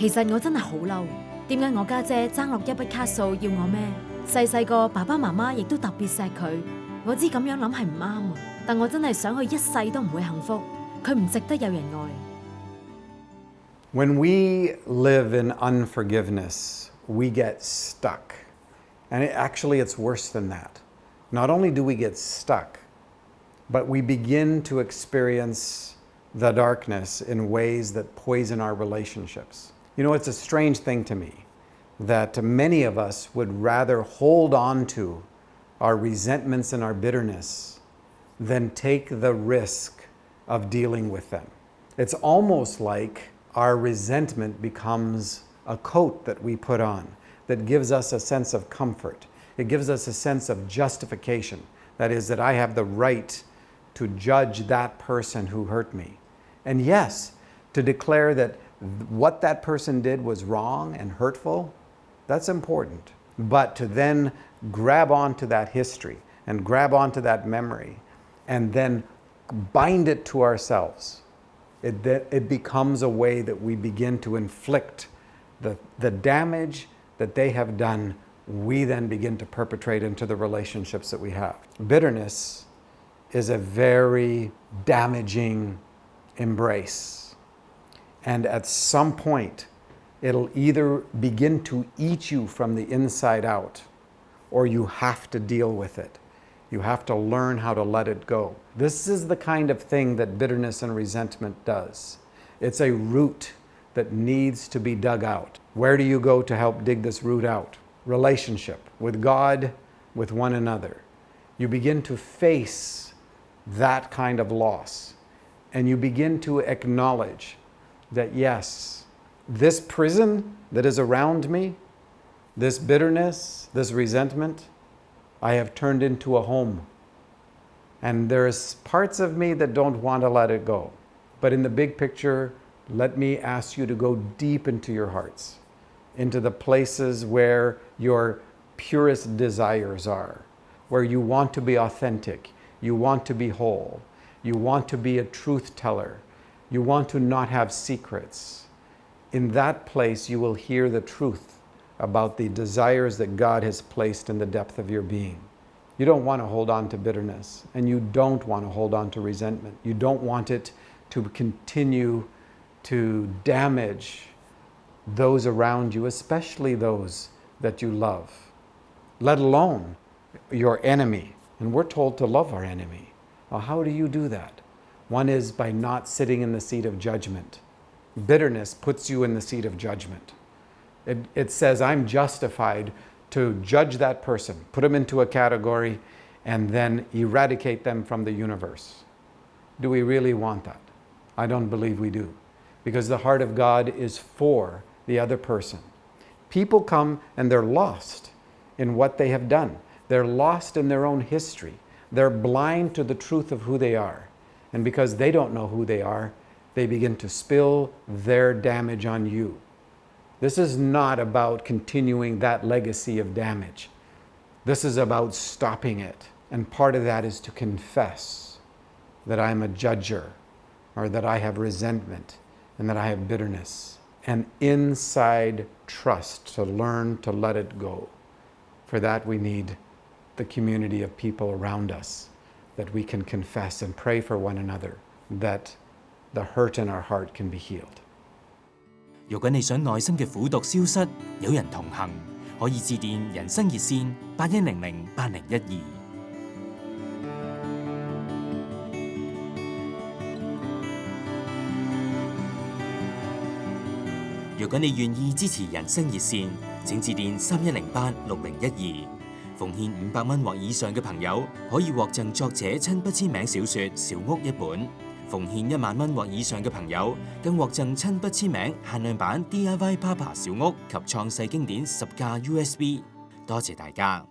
其實我真係好嬲，點解我家姐爭落一筆卡數要我孭？細個爸爸媽媽亦都特別錫佢，我知咁樣諗係唔啱啊，但我真係想佢一世都唔會幸福，佢唔值得有人愛。When we live in unforgiveness, we get stuck. And it's worse than that. Not only do we get stuck, but we begin to experience the darkness in ways that poison our relationships. You know, it's a strange thing to me that many of us would rather hold on to our resentments and our bitterness than take the risk of dealing with them. It's almost like our resentment becomes a coat that we put on that gives us a sense of comfort. It gives us a sense of justification. That is, that I have the right to judge that person who hurt me. And yes, to declare that what that person did was wrong and hurtful, that's important. But to then grab onto that history and grab onto that memory and then bind it to ourselves, it becomes a way that we begin to inflict the damage that they have done, we then begin to perpetrate into the relationships that we have. Bitterness is a very damaging embrace. And at some point, it'll either begin to eat you from the inside out, or you have to deal with it. You have to learn how to let it go. This is the kind of thing that bitterness and resentment does. It's a root that needs to be dug out. Where do you go to help dig this root out? Relationship with God, with one another. You begin to face that kind of loss, and you begin to acknowledge that yes, this prison that is around me, this bitterness, this resentment, I have turned into a home. And there's parts of me that don't want to let it go. But in the big picture, let me ask you to go deep into your hearts, into the places where your purest desires are, where you want to be authentic, you want to be whole, you want to be a truth teller, you want to not have secrets. In that place, you will hear the truth about the desires that God has placed in the depth of your being. You don't want to hold on to bitterness, and you don't want to hold on to resentment. You don't want it to continue to damage those around you, especially those that you love, let alone your enemy. And we're told to love our enemy. Well, how do you do that? One is by not sitting in the seat of judgment. Bitterness puts you in the seat of judgment. It says, I'm justified to judge that person, put them into a category, and then eradicate them from the universe. Do we really want that? I don't believe we do, because the heart of God is for the other person. People come and they're lost in what they have done. They're lost in their own history. They're blind to the truth of who they are. And because they don't know who they are, they begin to spill their damage on you. This is not about continuing that legacy of damage. This is about stopping it. And part of that is to confess that I'm a judger, or that I have resentment, and that I have bitterness. And inside trust to learn to let it go. For that we need the community of people around us, that we can confess and pray for one another, that the hurt in our heart can be healed. 如果你想內心嘅苦毒消失，有人同行，可以致電人生熱線81008012。如果你願意支持人生熱線，請致電31086012。奉獻500蚊或以上嘅朋友，可以獲贈作者親筆簽名小說《小屋》一本。奉獻1萬蚊或以上嘅朋友，更獲贈親筆簽名限量版 DIY PAPA 小屋及創世經典10架 USB。多謝大家。